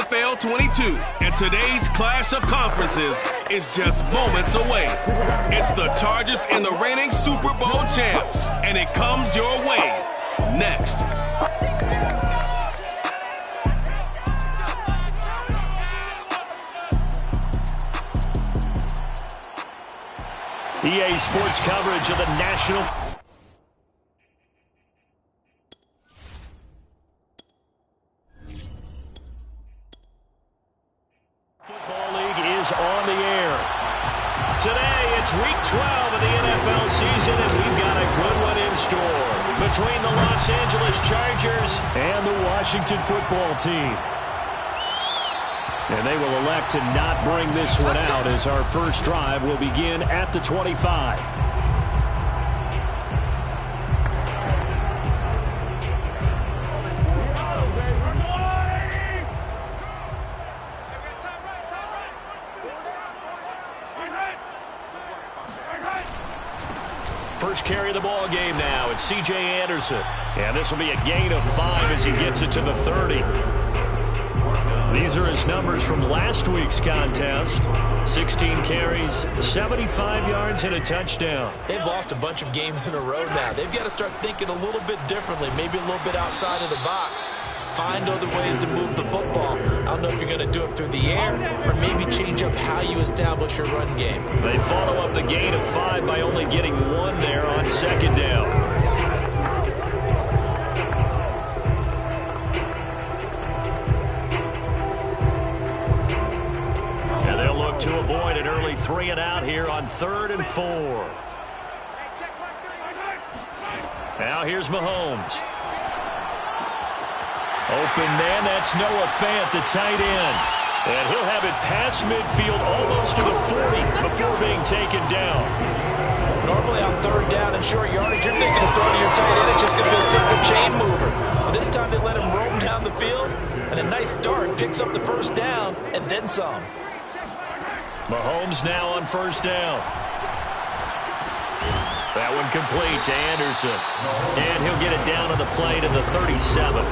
NFL 22, and today's clash of conferences is just moments away. It's the Chargers and the reigning Super Bowl champs, and it comes your way next. EA Sports coverage of the National Football League is on the air. Today, it's Week 12 of the NFL season, and we've got a good one in store between the Los Angeles Chargers and the Washington Football Team. And they will elect to not bring this one out as our first drive will begin at the 25. First carry of the ball game now. It's C.J. Anderson. And this will be a gain of 5 as he gets it to the 30. These are his numbers from last week's contest. 16 carries, 75 yards, and a touchdown. They've lost a bunch of games in a row now. They've got to start thinking a little bit differently, maybe a little bit outside of the box. Find other ways to move the football. I don't know if you're going to do it through the air or maybe change up how you establish your run game. They follow up the gain of 5 by only getting 1 there on second down. To avoid an early 3 and out here on 3rd and 4. Now here's Mahomes. Open man, that's Noah Fant, the tight end. And he'll have it past midfield almost to the 40 before being taken down. Normally on 3rd down and short yardage, you're thinking of throwing to your tight end. It's just going to be a simple chain mover. But this time they let him roam down the field, and a nice dart picks up the first down and then some. Mahomes now on 1st down. That one complete to Anderson. And he'll get it down on the play to the 37.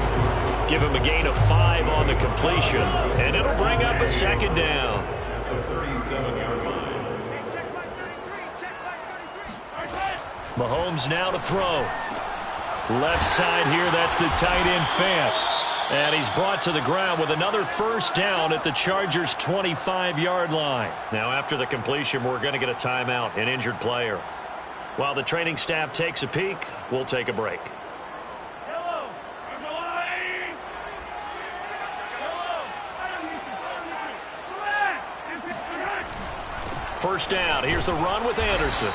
Give him a gain of 5 on the completion. And it'll bring up a 2nd down. Mahomes now to throw. Left side here, that's the tight end Fant. And he's brought to the ground with another 1st down at the Chargers' 25-yard line. Now, after the completion, we're going to get a timeout, an injured player. While the training staff takes a peek, we'll take a break. First down. Here's the run with Anderson.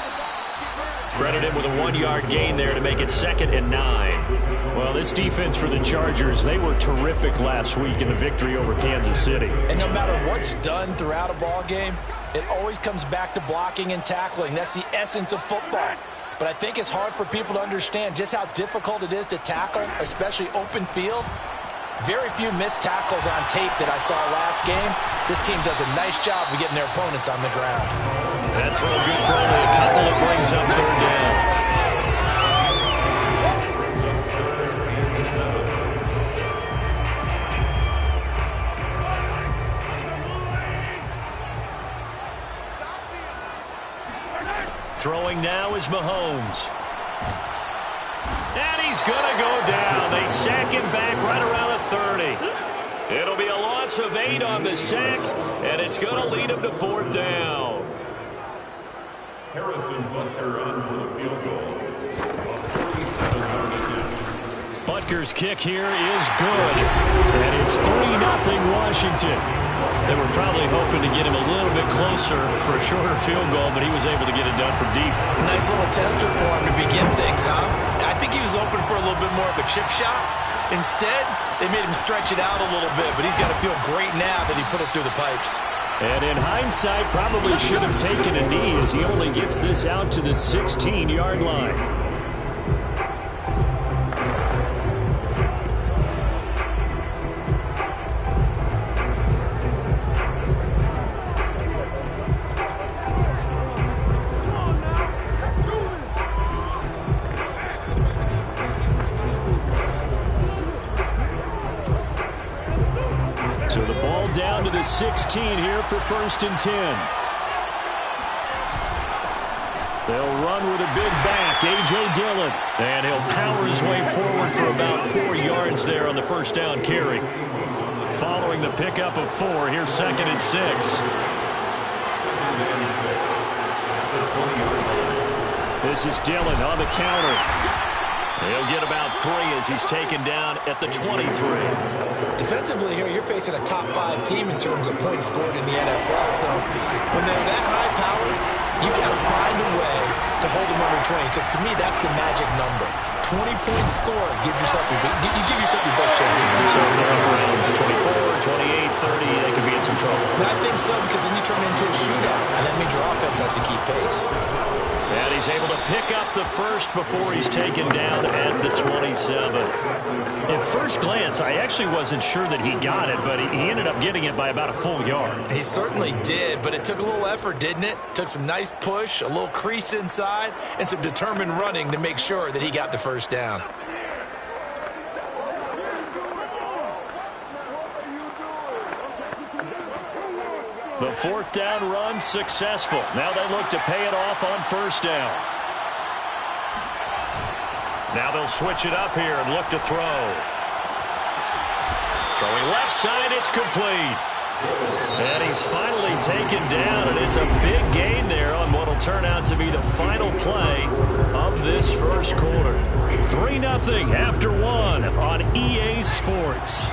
Credit him with a 1-yard gain there to make it 2nd and 9. Well, this defense for the Chargers, they were terrific last week in the victory over Kansas City. And no matter what's done throughout a ball game, it always comes back to blocking and tackling. That's the essence of football. But I think it's hard for people to understand just how difficult it is to tackle, especially open field. Very few missed tackles on tape that I saw last game. This team does a nice job of getting their opponents on the ground. That throw good for only a couple. It brings up 3rd down. Throwing now is Mahomes. And he's going to go down. They sack him back right around the 30. It'll be a loss of 8 on the sack, and it's going to lead him to 4th down. Harrison Butker on for the field goal. Butker's kick here is good. And it's 3-0 Washington. They were probably hoping to get him a little bit closer for a shorter field goal, but he was able to get it done from deep. Nice little tester for him to begin things, huh? I think he was open for a little bit more of a chip shot. Instead, they made him stretch it out a little bit, but he's got to feel great now that he put it through the pipes. And in hindsight, probably should have taken a knee as he only gets this out to the 16-yard line. So the ball 16 here for 1st and 10. They'll run with a big back, A.J. Dillon. And he'll power his way forward for about 4 yards there on the first down carry. Following the pickup of 4, here's 2nd and 6. This is Dillon on the counter. He'll get about 3 as he's taken down at the 23. Defensively here, you're facing a top 5 team in terms of points scored in the NFL. So when they're that high powered, you got to find a way to hold them under 20, because to me, that's the magic number. 20-point score gives yourself you give yourself your best chance. So if they're up around 24, 28, 30, they could be in some trouble. I think so, because then you turn it into a shootout, and that means your offense has to keep pace. And he's able to pick up the first before he's taken down at the 27. At first glance, I actually wasn't sure that he got it, but he ended up getting it by about a full yard. He certainly did, but it took a little effort, didn't it? Took some nice push, a little crease inside, and some determined running to make sure that he got the first down. The 4th down run successful. Now they look to pay it off on 1st down. Now they'll switch it up here and look to throw. Throwing left side, it's complete. And he's finally taken down, and it's a big gain there on what will turn out to be the final play of this first quarter. 3-0 after 1 on EA Sports.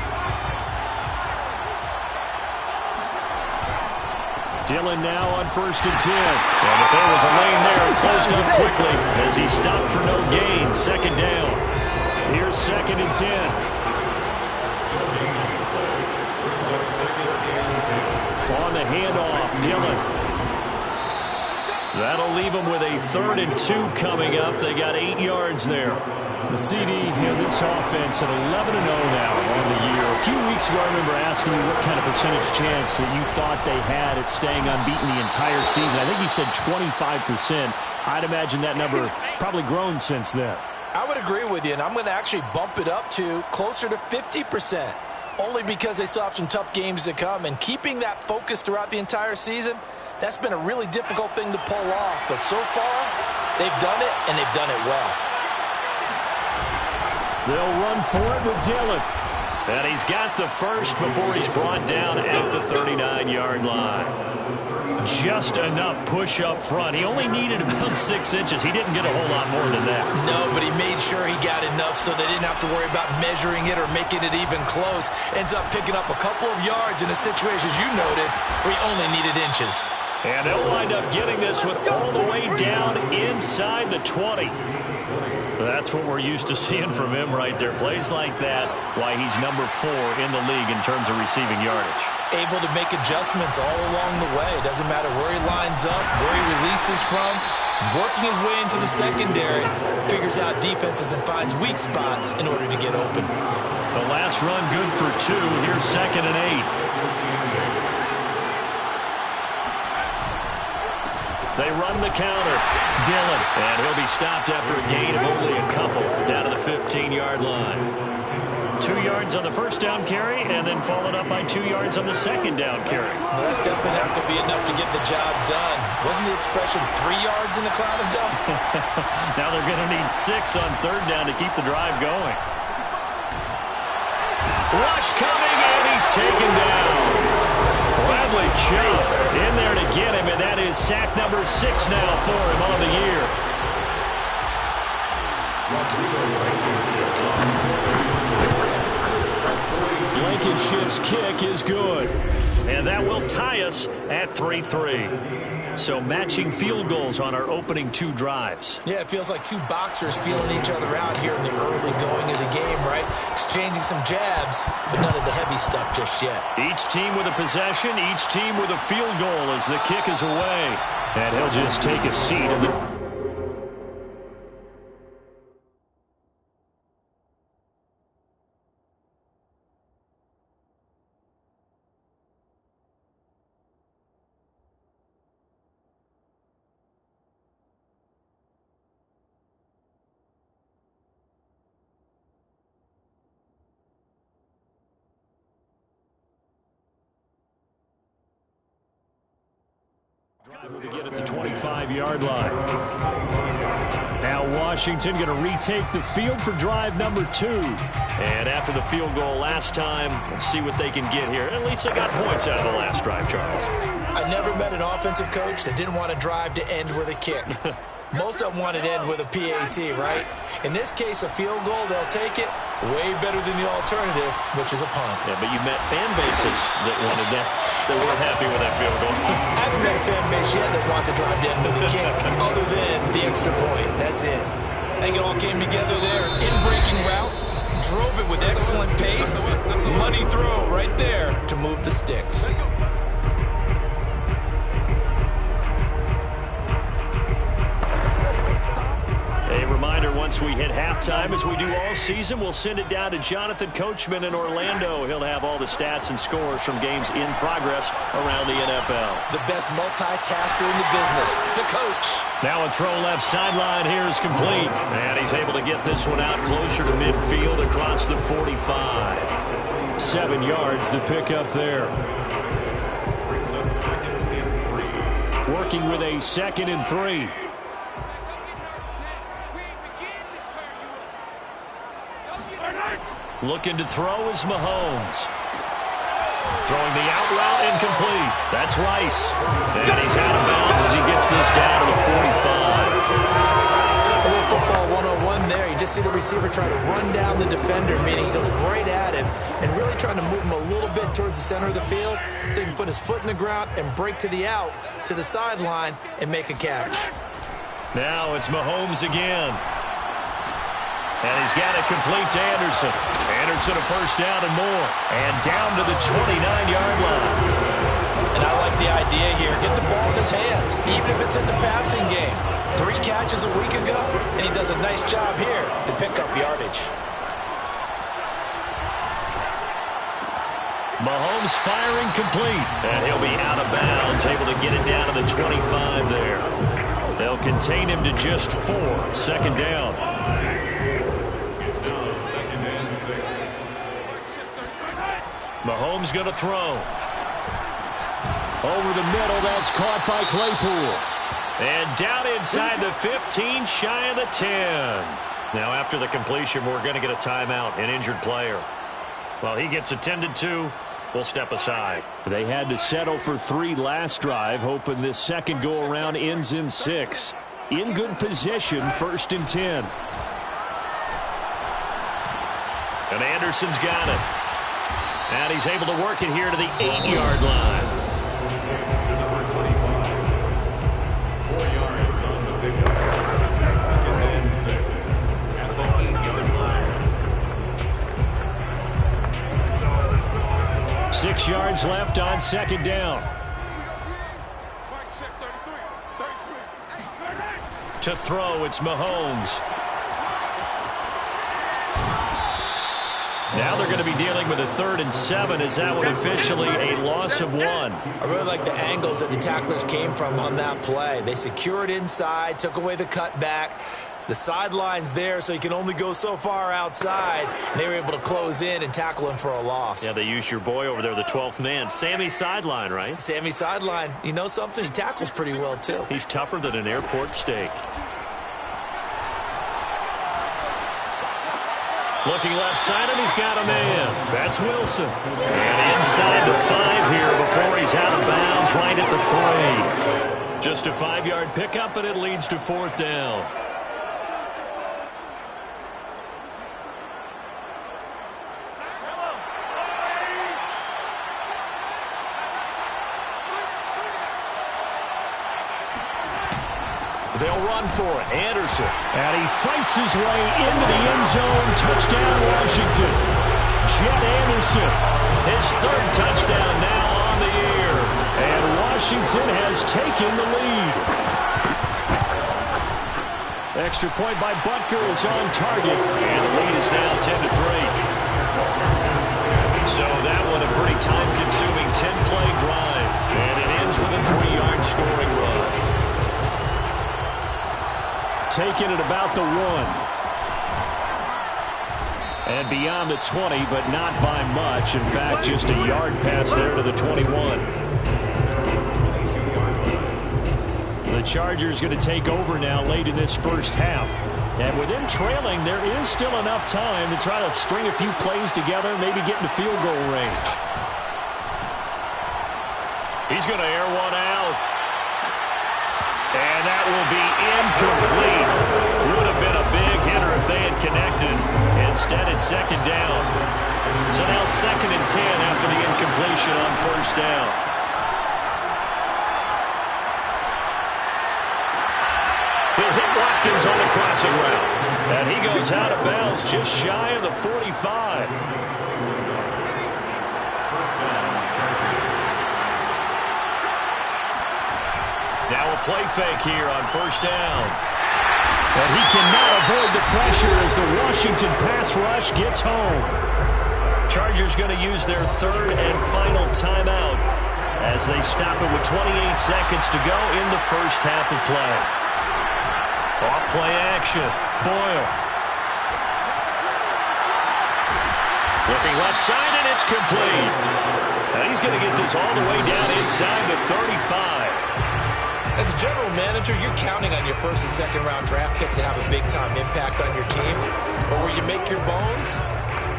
Dillon now on 1st and 10. And if there was a lane there, it closed up quickly as he stopped for no gain. 2nd down. Here's 2nd and 10. On the handoff, Dillon. That'll leave him with a 3rd and 2 coming up. They got 8 yards there. The CD, this offense at 11-0 now on the year. A few weeks ago, I remember asking you what kind of percentage chance that you thought they had at staying unbeaten the entire season. I think you said 25%. I'd imagine that number probably grown since then. I would agree with you, and I'm going to actually bump it up to closer to 50%, only because they still have some tough games to come. And keeping that focus throughout the entire season, that's been a really difficult thing to pull off. But so far, they've done it, and they've done it well. They'll run for it with Dillon. And he's got the first before he's brought down at the 39-yard line. Just enough push up front. He only needed about 6 inches. He didn't get a whole lot more than that. No, but he made sure he got enough so they didn't have to worry about measuring it or making it even close. Ends up picking up a couple of yards in a situation, as you noted, where he only needed inches. And they'll wind up getting this one all the way down inside the 20. That's what we're used to seeing from him right there. Plays like that, why he's number 4 in the league in terms of receiving yardage. Able to make adjustments all along the way. Doesn't matter where he lines up, where he releases from. Working his way into the secondary. Figures out defenses and finds weak spots in order to get open. The last run good for 2. Here's 2nd and 8. They run the counter. Dillon. And he'll be stopped after a gain of only a couple down to the 15-yard line. 2 yards on the first down carry and then followed up by 2 yards on the second down carry. Well, that's definitely not going to be enough to get the job done. Wasn't the expression 3 yards in a cloud of dust? Now they're going to need 6 on 3rd down to keep the drive going. Rush coming, and he's taken down. Bradley Chubb in there to get him, and that is sack number 6 now for him on the year. Blankenship's kick is good, and that will tie us at 3-3. So matching field goals on our opening 2 drives. Yeah, it feels like 2 boxers feeling each other out here in the early going of the game, right? Exchanging some jabs, but none of the heavy stuff just yet. Each team with a possession, each team with a field goal as the kick is away. And he'll just take a seat in the... To get at the 25-yard line. Now Washington going to retake the field for drive number 2. And after the field goal last time, let's see what they can get here. At least they got points out of the last drive, Charles. I never met an offensive coach that didn't want a drive to end with a kick. Most of them want it to end with a PAT, right? In this case, a field goal, they'll take it. Way better than the alternative, which is a punt. Yeah, but you met fan bases that wanted that, that weren't happy with that field goal. I haven't met a fan base yet that wants a drive to end with a kick, other than the extra point. That's it. I think it all came together there. In-breaking route, drove it with excellent pace. Money throw right there to move the sticks. A reminder, once we hit halftime, as we do all season, we'll send it down to Jonathan Coachman in Orlando. He'll have all the stats and scores from games in progress around the NFL. The best multitasker in the business, the coach. Now a throw left sideline here is complete. And he's able to get this one out closer to midfield across the 45. 7 yards the pickup there. Working with a 2nd and 3. Looking to throw is Mahomes. Throwing the out route incomplete. That's Rice. And he's out of bounds as he gets this down to the 45. A little football 101 there. You just see the receiver try to run down the defender, meaning he goes right at him and really trying to move him a little bit towards the center of the field so he can put his foot in the ground and break to the out, to the sideline, and make a catch. Now it's Mahomes again. And he's got it complete to Anderson. Anderson a first down and more. And down to the 29-yard line. And I like the idea here. Get the ball in his hands, even if it's in the passing game. 3 catches a week ago, and he does a nice job here to pick up yardage. Mahomes firing complete. And he'll be out of bounds, able to get it down to the 25 there. They'll contain him to just 4. 2nd down. Mahomes going to throw. Over the middle, that's caught by Claypool. And down inside the 15, shy of the 10. Now after the completion, we're going to get a timeout, an injured player. Well, he gets attended to. We'll step aside. They had to settle for 3 last drive, hoping this second go-around ends in 6. In good position, 1st and 10. And Anderson's got it. And he's able to work it here to the 8-yard line. Number 25. 4 yards on the pickup. 2nd and 6. At the 8-yard line. 6 yards left on 2nd down. To throw, it's Mahomes. Now they're going to be dealing with a 3rd and 7. Is that one officially a loss of 1? I really like the angles that the tacklers came from on that play. They secured inside, took away the cutback. The sideline's there, so you can only go so far outside. And they were able to close in and tackle him for a loss. Yeah, they used your boy over there, the 12th man. Sammy Sideline, right? Sammy Sideline. You know something? He tackles pretty well, too. He's tougher than an airport steak. Looking left side, and he's got a man. That's Wilson. And inside the 5 here before he's out of bounds, right at the 3. Just a 5-yard pickup, and it leads to 4th down. They'll run for it. Anderson. And he fights his way into the end zone. Touchdown, Washington. Jet Anderson. His 3rd touchdown now on the year. And Washington has taken the lead. Extra point by Butker is on target. And the lead is now 10-3. So that one a pretty time-consuming 10-play drive. And it ends with a 3-yard scoring run. Taken at about the 1. And beyond the 20, but not by much. In fact, just a yard pass there to the 21. The Chargers going to take over now late in this first half. And with them trailing, there is still enough time to try to string a few plays together, maybe get into field goal range. He's going to air one out. And that will be incomplete. Would have been a big hitter if they had connected. Instead, it's second down. So now 2nd and 10 after the incompletion on first down. He'll hit Watkins on the crossing route. And he goes out of bounds just shy of the 45. Now a play fake here on first down. And he cannot avoid the pressure as the Washington pass rush gets home. Chargers going to use their 3rd and final timeout as they stop it with 28 seconds to go in the first half of play. Off play action. Boyle. Looking left side, and it's complete. And he's going to get this all the way down inside the 35. As a general manager, you're counting on your 1st and 2nd round draft picks to have a big-time impact on your team. But where you make your bones,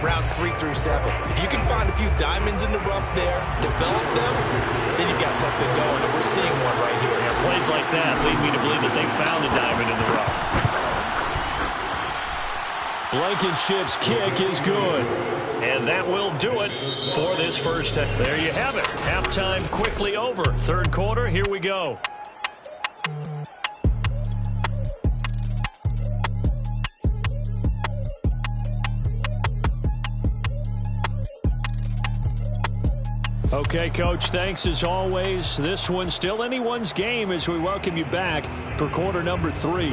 rounds 3 through 7. If you can find a few diamonds in the rough there, develop them, then you've got something going, and we're seeing one right here. Yeah, plays like that lead me to believe that they found a diamond in the rough. Blankenship's kick is good. And that will do it for this first half. There you have it. Halftime quickly over. 3rd quarter, here we go. Okay, Coach, thanks as always. This one's still anyone's game as we welcome you back for quarter number 3.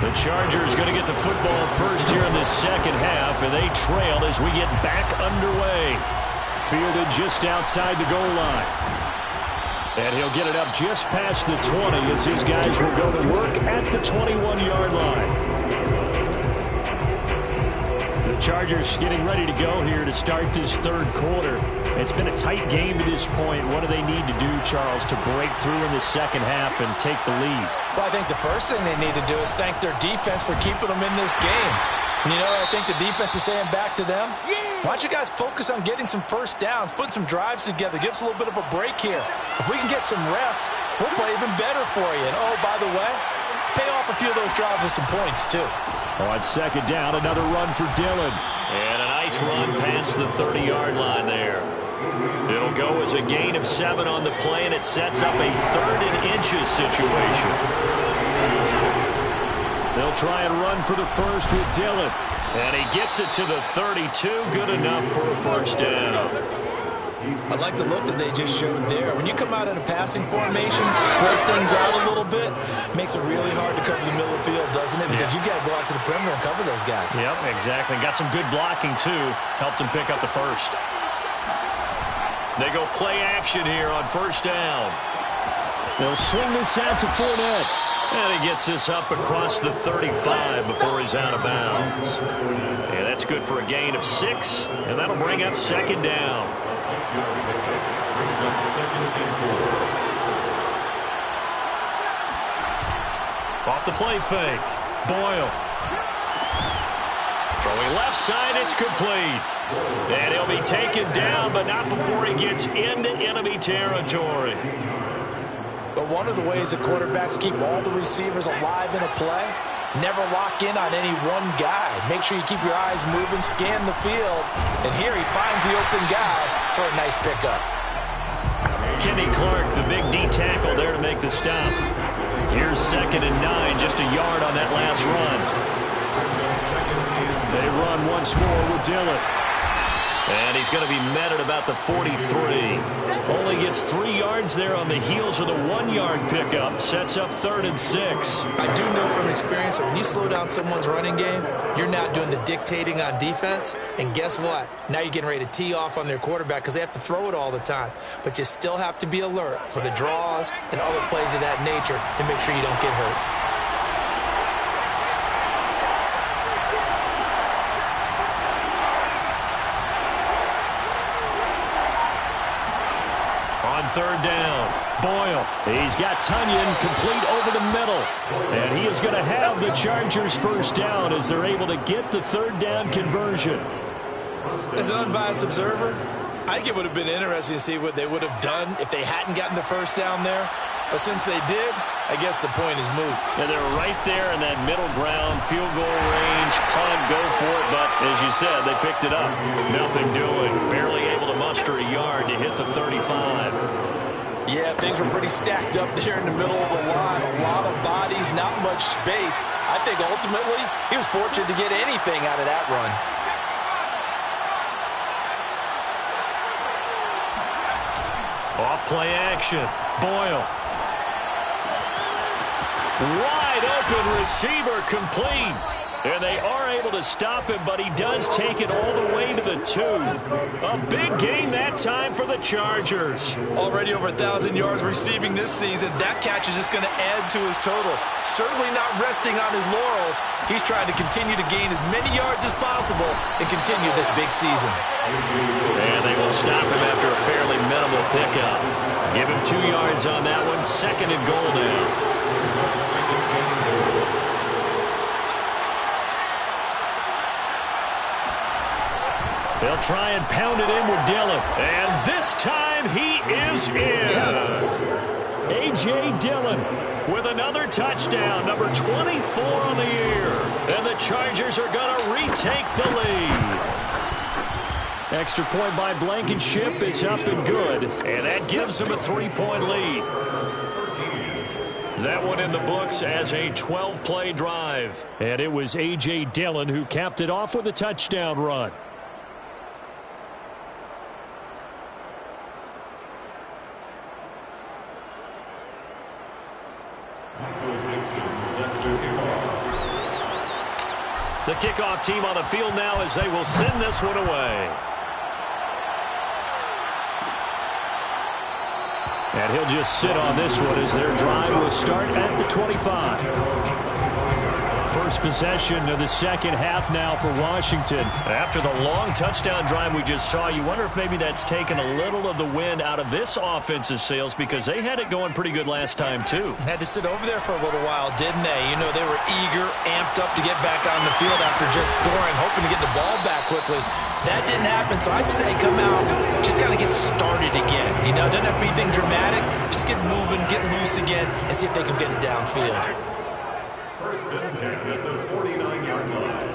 The Chargers going to get the football first here in the second half, and they trail as we get back underway. Fielded just outside the goal line. And he'll get it up just past the 20 as his guys will go to work at the 21-yard line. The Chargers getting ready to go here to start this 3rd quarter. It's been a tight game to this point. What do they need to do, Charles, to break through in the second half and take the lead? Well, I think the first thing they need to do is thank their defense for keeping them in this game. And, you know, I think the defense is saying back to them, why don't you guys focus on getting some first downs, putting some drives together, give us a little bit of a break here. If we can get some rest, we'll play even better for you. And, oh, by the way, pay off a few of those drives with some points, too. On second down, another run for Dillon. And a nice run past the 30-yard line there. It'll go as a gain of 7 on the play, and it sets up a 3rd and inches situation. They'll try and run for the first with Dillon. And he gets it to the 32. Good enough for a first down. I like the look that they just showed there. When you come out in a passing formation, spread things out a little bit, makes it really hard to cover the middle of the field, doesn't it? Because you've got to go out to the perimeter and cover those guys. Yep, exactly. Got some good blocking, too. Helped him pick up the first. They go play action here on first down. They'll swing this out to Fournette. And he gets this up across the 35 before he's out of bounds. Yeah, that's good for a gain of 6, and that'll bring up second down. Brings up 2nd and 4. Off the play fake. Boyle. Throwing left side, it's complete. And he'll be taken down, but not before he gets into enemy territory. But one of the ways that quarterbacks keep all the receivers alive in a play, never lock in on any one guy. Make sure you keep your eyes moving, scan the field. And here he finds the open guy for a nice pickup. Kenny Clark, the big D tackle there to make the stop. Here's 2nd and 9, just a yard on that last run. They run once more with Dillon. And he's going to be met at about the 43. Only gets 3 yards there on the heels of the 1-yard pickup. Sets up 3rd and 6. I do know from experience that when you slow down someone's running game, you're not doing the dictating on defense. And guess what? Now you're getting ready to tee off on their quarterback because they have to throw it all the time. But you still have to be alert for the draws and other plays of that nature to make sure you don't get hurt. third down. Boyle, he's got Tunyon complete over the middle. And he is going to have the Chargers first down as they're able to get the third down conversion. As an unbiased observer, I think it would have been interesting to see what they would have done if they hadn't gotten the first down there. But since they did, I guess the point is moot. And they're right there in that middle ground, field goal range, punt, go for it. But as you said, they picked it up. Nothing doing. Barely able to muster a yard to hit the 35. Yeah, things were pretty stacked up there in the middle of the line. A lot of bodies, not much space. I think ultimately he was fortunate to get anything out of that run. Off play action. Boyle. Wide open receiver complete. And they are able to stop him, but he does take it all the way to the 2. A big gain that time for the Chargers. Already over 1,000 yards receiving this season. That catch is just going to add to his total. Certainly not resting on his laurels. He's trying to continue to gain as many yards as possible and continue this big season. And they will stop him after a fairly minimal pickup. Give him 2 yards on that one. 2nd and goal now. They'll try and pound it in with Dillon. And this time he is in. Yes. A.J. Dillon with another touchdown, number 24 on the year. And the Chargers are going to retake the lead. Extra point by Blankenship is up and good. And that gives them a 3-point lead. That one in the books as a 12-play drive. And it was A.J. Dillon who capped it off with a touchdown run. The kickoff team on the field now as they will send this one away. And he'll just sit on this one as their drive will start at the 25. First possession of the second half now for Washington. After the long touchdown drive we just saw, you wonder if maybe that's taken a little of the wind out of this offensive sails because they had it going pretty good last time too. Had to sit over there for a little while, didn't they? You know, they were eager, amped up to get back on the field after just scoring, hoping to get the ball back quickly. That didn't happen, so I'd say come out, just kind of get started again. You know, doesn't have to be anything dramatic. Just get moving, get loose again, and see if they can get it downfield. First and 10 at the 49-yard line.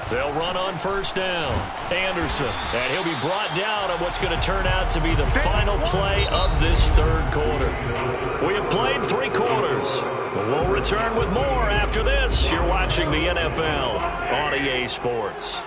They'll run on first down. Anderson, and he'll be brought down on what's going to turn out to be the final play of this third quarter. We have played 3 quarters. We'll return with more after this. You're watching the NFL on EA Sports.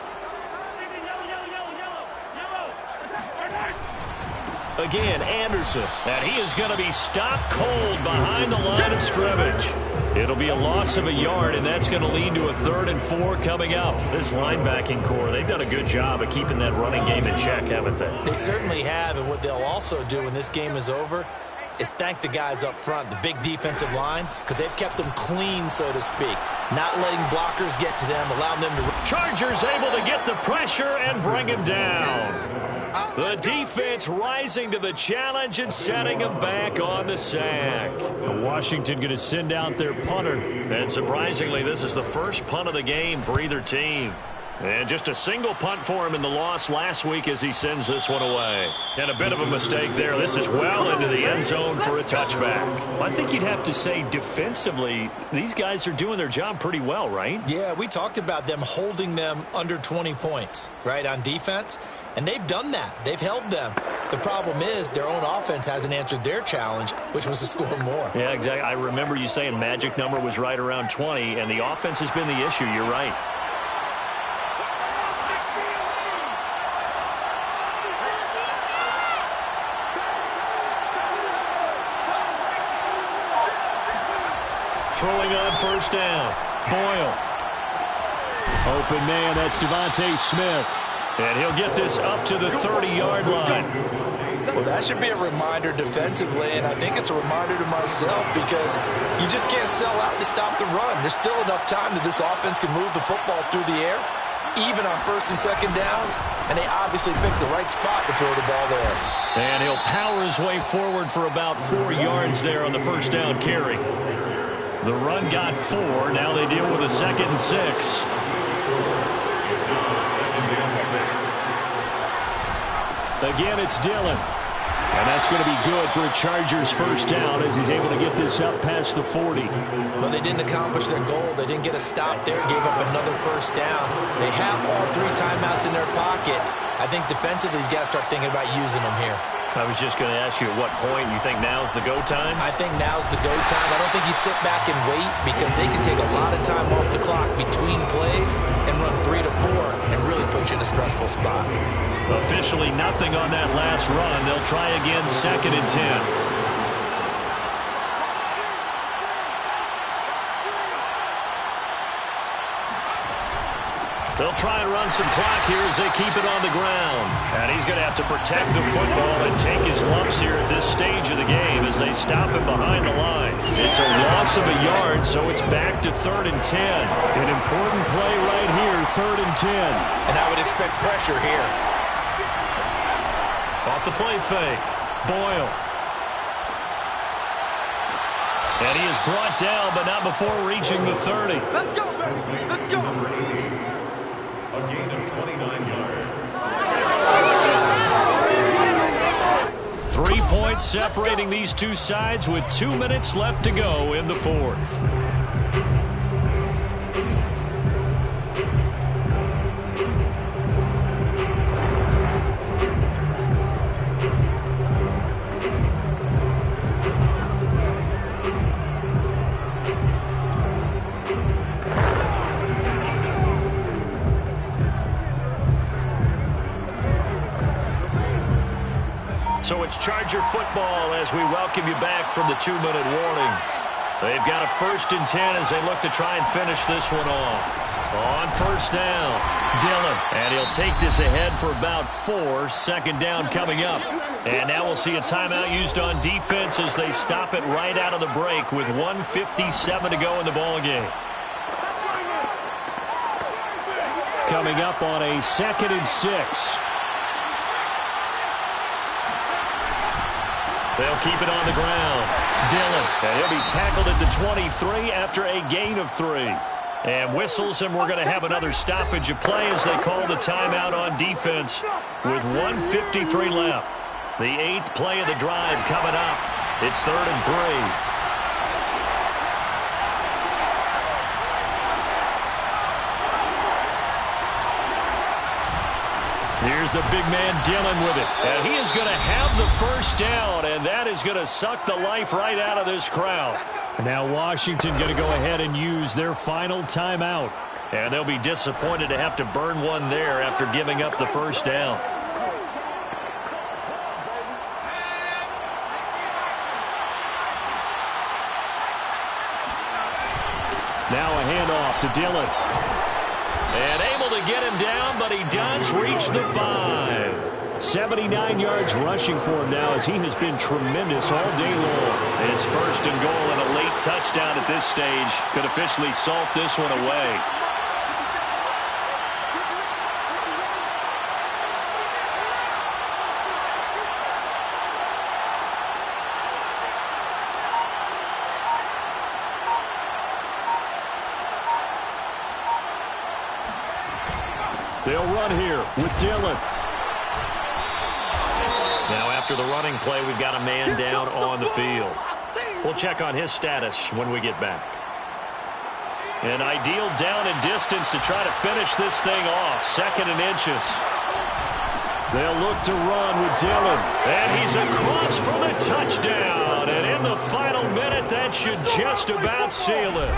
Again, Anderson, and he is going to be stopped cold behind the line of scrimmage. It'll be a loss of a yard, and that's going to lead to a 3rd and 4 coming up. This linebacking core, they've done a good job of keeping that running game in check, haven't they? They certainly have, and what they'll also do when this game is over is thank the guys up front, the big defensive line, because they've kept them clean, so to speak. Not letting blockers get to them, allowing them to... Chargers able to get the pressure and bring him down. The defense rising to the challenge and setting him back on the sack. Washington going to send out their punter. And surprisingly, this is the first punt of the game for either team. And just a single punt for him in the loss last week as he sends this one away. And a bit of a mistake there. This is well into the end zone for a touchback. I think you'd have to say defensively, these guys are doing their job pretty well, right? Yeah, we talked about them holding them under 20 points, right, on defense. And they've done that. They've held them. The problem is their own offense hasn't answered their challenge, which was to score more. Yeah, exactly. I remember you saying magic number was right around 20, and the offense has been the issue. You're right. Throwing on first down. Boyle. Open man, that's Devontae Smith. And he'll get this up to the 30-yard line. Well, that should be a reminder defensively, and I think it's a reminder to myself because you just can't sell out to stop the run. There's still enough time that this offense can move the football through the air. even on first and second downs, and they obviously picked the right spot to throw the ball there. And he'll power his way forward for about 4 yards there on the first down carry. The run got 4. Now they deal with a 2nd and 6. It's now 2nd and 6. Again, it's Dillon. And that's going to be good for a Chargers first down as he's able to get this up past the 40. Well, they didn't accomplish their goal. They didn't get a stop there, gave up another first down. They have all 3 timeouts in their pocket. I think defensively, you got to start thinking about using them here. I was just going to ask you at what point you think now's the go time? I think now's the go time. I don't think you sit back and wait because they can take a lot of time off the clock between plays and run 3 to 4 and really put you in a stressful spot. Officially nothing on that last run. They'll try again 2nd and 10. They'll try and run some clock here as they keep it on the ground. And he's going to have to protect the football and take his lumps here at this stage of the game as they stop him behind the line. It's a loss of a yard, so it's back to 3rd and 10. An important play right here, 3rd and 10. And I would expect pressure here. Off the play fake, Boyle. And he is brought down, but not before reaching the 30. Let's go, baby. Let's go. A gain of 29 yards. 3 points separating these two sides with 2 minutes left to go in the 4th. So it's Charger football as we welcome you back from the 2-minute warning. They've got a 1st and 10 as they look to try and finish this one off. On first down, Dillon. And he'll take this ahead for about 4. 2nd down coming up. And now we'll see a timeout used on defense as they stop it right out of the break with 1:57 to go in the ballgame. Coming up on a 2nd and 6. They'll keep it on the ground. Dillon. And he'll be tackled at the 23 after a gain of 3. And whistles, and we're going to have another stoppage of play as they call the timeout on defense with 1:53 left. The 8th play of the drive coming up. It's 3rd and 3. Here's the big man Dillon with it. And he is going to have the first down, and that is going to suck the life right out of this crowd. Now Washington going to go ahead and use their final timeout. And they'll be disappointed to have to burn one there after giving up the first down. Now a handoff to Dillon. And able to get him down, but he does reach the 5. 79 yards rushing for him now as he has been tremendous all day long. It's 1st and goal and a late touchdown at this stage could officially salt this one away. They'll run here with Dillon. Now after the running play, we've got a man down on the field. We'll check on his status when we get back. An ideal down and distance to try to finish this thing off. 2nd and inches. They'll look to run with Dillon. And he's across for the touchdown. And in the final minute, that should just about seal it.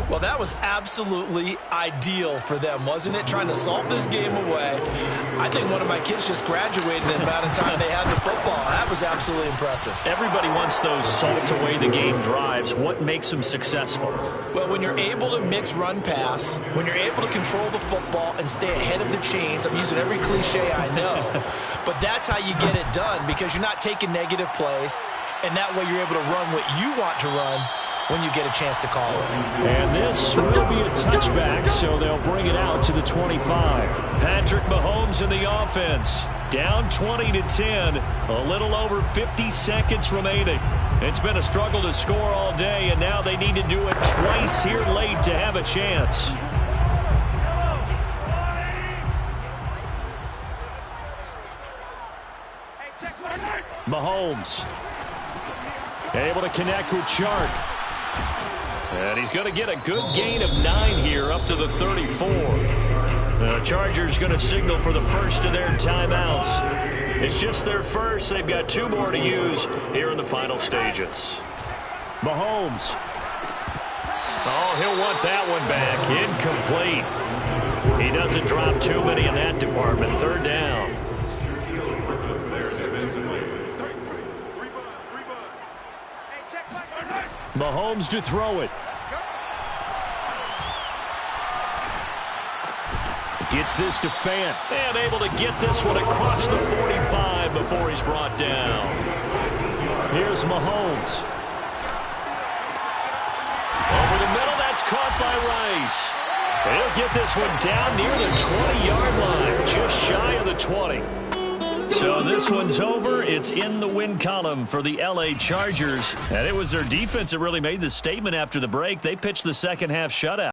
Well, that was absolutely ideal for them, wasn't it? Trying to salt this game away. I think one of my kids just graduated in the amount of time they had the football. That was absolutely impressive. Everybody wants those salt away the game drives. What makes them successful? Well, when you're able to mix run pass, when you're able to control the football and stay ahead of the chains, I'm using every cliche I know, but that's how you get it done because you're not taking negative plays, and that way you're able to run what you want to run when you get a chance to call it. And this will be a touchback, so they'll bring it out to the 25. Patrick Mahomes in the offense. Down 20-10, a little over 50 seconds remaining. It's been a struggle to score all day, and now they need to do it twice here late to have a chance. Mahomes able to connect with Chark. And he's going to get a good gain of 9 here up to the 34. The Chargers going to signal for the first of their timeouts. It's just their first. They've got 2 more to use here in the final stages. Mahomes. Oh, he'll want that one back. Incomplete. He doesn't drop too many in that department. 3rd down. Mahomes to throw it. Gets this to Fant. And able to get this one across the 45 before he's brought down. Here's Mahomes. Over the middle, that's caught by Rice. He'll get this one down near the 20-yard line, just shy of the 20. So this one's over. It's in the win column for the L.A. Chargers. And it was their defense that really made the statement after the break. They pitched the second half shutout.